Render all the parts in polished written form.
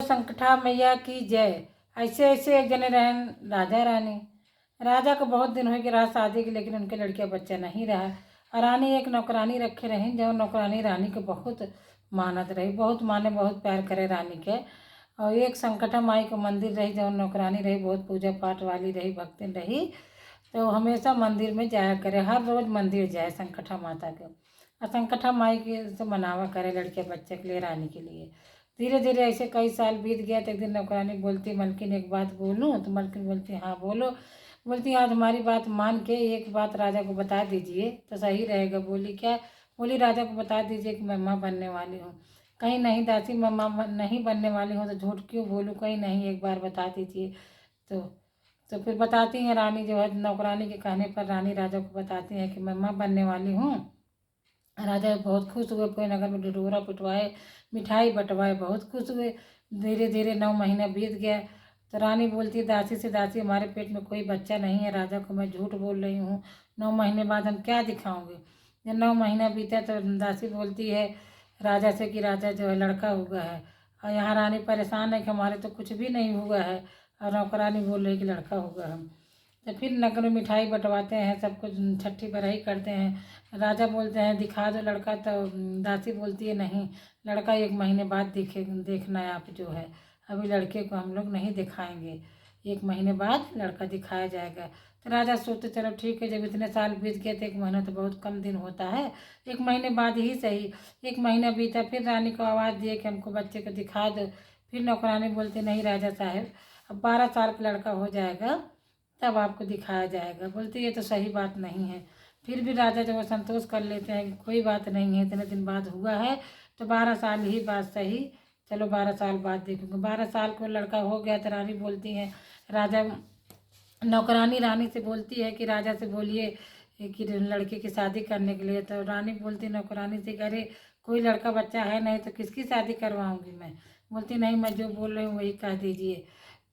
संकटा मैया की जय। ऐसे ऐसे एक जने रहन राजा रानी। राजा को बहुत दिन हो गए रहा शादी के, लेकिन उनके लड़के बच्चा नहीं रहा। और रानी एक नौकरानी रखे रही, जो नौकरानी रानी को बहुत मानत रही, बहुत माने, बहुत प्यार करे रानी के। और एक संकटा माई को मंदिर रही, जो नौकरानी रही बहुत पूजा पाठ वाली रही, भक्तिन रही। तो हमेशा मंदिर में जाया करे, हर रोज मंदिर जाए संकटा माता के, और संकटा माई के से मनावा करे लड़के बच्चे के लिए, रानी के लिए। धीरे धीरे ऐसे कई साल बीत गया। तो एक दिन नौकरानी बोलती, मलकिन एक बात बोलूं? तो मलकिन बोलती, हाँ बोलो। बोलती, आज हमारी बात मान के एक बात राजा को बता दीजिए तो सही रहेगा। बोली, क्या? बोली, राजा को बता दीजिए कि मैं माँ बनने वाली हूँ। कहीं नहीं दासी, मैं माँ नहीं बनने वाली हूँ तो झूठ क्यों बोलूँ? कहीं नहीं, एक बार बता दीजिए। तो तो फिर बताती हैं रानी, जो है नौकरानी के कहने पर रानी राजा को बताती हैं कि मैं माँ बनने वाली हूँ। राजा बहुत खुश हुए, पूरे नगर में ढिढोरा पिटवाए, मिठाई बंटवाए, बहुत खुश हुए। धीरे धीरे 9 महीना बीत गया। तो रानी बोलती, दासी से, दासी हमारे पेट में कोई बच्चा नहीं है, राजा को मैं झूठ बोल रही हूँ, 9 महीने बाद हम क्या दिखाऊंगे? जब 9 महीना बीता तो दासी बोलती है राजा से कि राजा जो है लड़का हुआ है। और यहाँ रानी परेशान है कि हमारे तो कुछ भी नहीं हुआ है, और नौकरानी बोल रही कि लड़का हुआ हम। तो फिर नगर में मिठाई बंटवाते हैं, सब कुछ छठी बड़ाई करते हैं। राजा बोलते हैं दिखा दो लड़का, तो दासी बोलती है नहीं, लड़का 1 महीने बाद देखना है आप, जो है अभी लड़के को हम लोग नहीं दिखाएंगे, 1 महीने बाद लड़का दिखाया जाएगा। तो राजा सोचते चलो ठीक है, जब इतने साल बीत गए तो 1 महीना तो बहुत कम दिन होता है, 1 महीने बाद ही सही। 1 महीना बीता, फिर रानी को आवाज़ दिए कि हमको बच्चे को दिखा दो। फिर नौकरानी बोलती, नहीं राजा साहब, अब 12 साल का लड़का हो जाएगा तब आपको दिखाया जाएगा। बोलती ये तो सही बात नहीं है। फिर भी राजा जब वो संतोष कर लेते हैं कि कोई बात नहीं है, इतने दिन बाद हुआ है तो 12 साल ही बाद सही, चलो 12 साल बाद देखूंगा। 12 साल को लड़का हो गया तो रानी बोलती है, राजा नौकरानी रानी से बोलती है कि राजा से बोलिए कि लड़के की शादी करने के लिए। तो रानी बोलती नौकरानी से, अरे कोई लड़का बच्चा है नहीं तो किसकी शादी करवाऊंगी मैं? बोलती नहीं, मैं जो बोल रही हूँ वही कह दीजिए।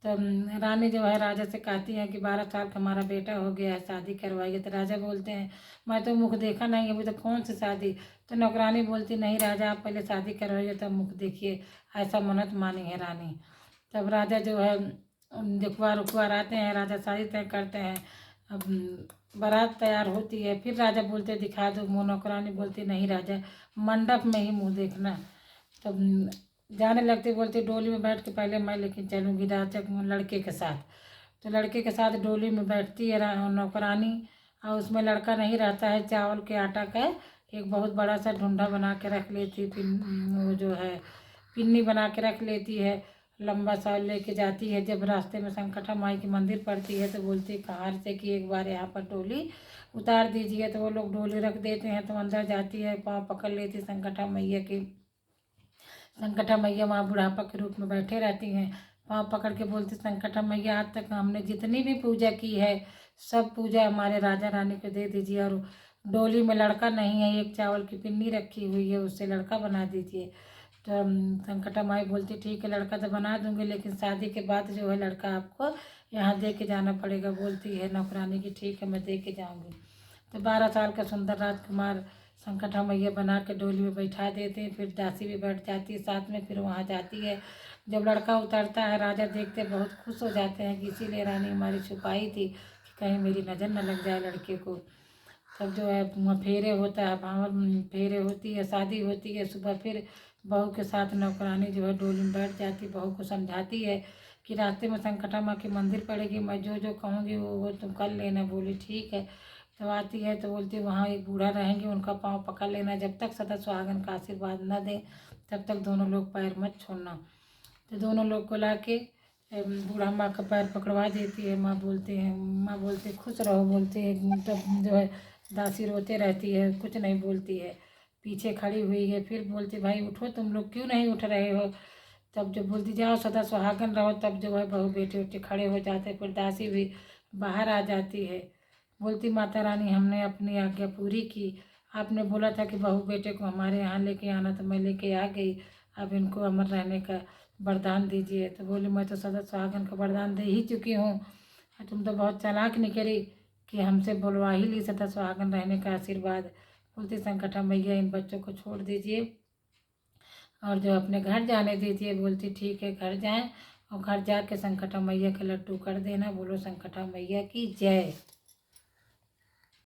तो रानी जो है राजा से कहती है कि 12 साल का हमारा बेटा हो गया है, शादी करवाइए। तो राजा बोलते हैं मैं तो मुख देखा नहीं, अभी तो कौन सी शादी? तो नौकरानी बोलती नहीं राजा, आप पहले शादी करवाइए तब मुख देखिए, ऐसा मन्नत मानी है रानी। तब राजा जो है दिखवार उखवार आते हैं, राजा शादी तय करते हैं। अब बारात तैयार होती है, फिर राजा बोलते दिखा दो मुँह। नौकरानी बोलती नहीं राजा, मंडप में ही मुँह देखना। तब जाने लगती, बोलती डोली में बैठ के पहले मैं लेकिन चलूँगी राजा लड़के के साथ। तो लड़के के साथ डोली में बैठती है नौकरानी, और उसमें लड़का नहीं रहता है, चावल के आटा का एक बहुत बड़ा सा ढूंढा बना के रख लेती, वो जो है पिन्नी बना के रख लेती है, लंबा सा लेके जाती है। जब रास्ते में संकटा माई की मंदिर पड़ती है तो बोलती कहाँ से कि एक बार यहाँ पर डोली उतार दीजिए। तो वो लोग डोली रख देते हैं, तो अंदर जाती है, पाँव पकड़ लेती संकटा मैया की। संकटा मैया वहाँ बुढ़ापा के रूप में बैठे रहती हैं, पाँव पकड़ के बोलती संकटा मैया, आज तक हमने जितनी भी पूजा की है सब पूजा हमारे राजा रानी को दे दीजिए, और डोली में लड़का नहीं है, एक चावल की पिन्नी रखी हुई है, उससे लड़का बना दीजिए। तो संकटा माई बोलती ठीक है, लड़का तो बना दूंगी, लेकिन शादी के बाद जो है लड़का आपको यहाँ दे के जाना पड़ेगा। बोलती है नौकरानी की ठीक है, मैं दे के जाऊँगी। तो 12 साल का सुंदर राजकुमार संकटा मैया बना के डोली में बैठा देते हैं, फिर दासी भी बैठ जाती है साथ में, फिर वहाँ जाती है। जब लड़का उतरता है राजा देखते बहुत खुश हो जाते हैं कि इसीलिए रानी हमारी छुपाई थी कि कहीं मेरी नज़र न लग जाए लड़के को। तब जो है वहाँ फेरे होता है, भावर फेरे होती है, शादी होती है। सुबह फिर बहू के साथ नौकरानी जो है डोली में बैठ जाती, बहू को समझाती है कि रास्ते में संकटा माँ की मंदिर पड़ेगी, मैं जो जो कहूँगी वो तुम कर लेना। बोली ठीक है। तो आती है तो बोलती वहाँ एक बूढ़ा रहेंगे, उनका पाँव पकड़ लेना, जब तक सदा सुहागन का आशीर्वाद न दें तब तक दोनों लोग पैर मत छोड़ना। तो दोनों लोग को ला के बूढ़ा माँ का पैर पकड़वा देती है। माँ बोलती खुश रहो, बोलती है। तब जो है दासी रोते रहती है, कुछ नहीं बोलती है, पीछे खड़ी हुई है। फिर बोलती भाई उठो, तुम लोग क्यों नहीं उठ रहे हो? तब जब बोलती जाओ सदा सुहागन रहो, तब जो है बहू बेटे उठे खड़े हो जाते, फिर दासी भी बाहर आ जाती है। बोलती माता रानी हमने अपनी आज्ञा पूरी की, आपने बोला था कि बहू बेटे को हमारे यहाँ लेके आना, तो मैं लेके आ गई, अब इनको अमर रहने का वरदान दीजिए। तो बोली मैं तो सदा सुहागन का वरदान दे ही चुकी हूँ, तुम तो बहुत चालाक निकली कि हमसे बोलवा ही ली सदा सुहागन रहने का आशीर्वाद। बोलती संकटा मैया इन बच्चों को छोड़ दीजिए, और जो अपने घर जाने देती है, बोलती ठीक है घर जाएं, और घर जाके संकटा मैया का लड्डू कर देना। बोलो संकटा मैया की जय।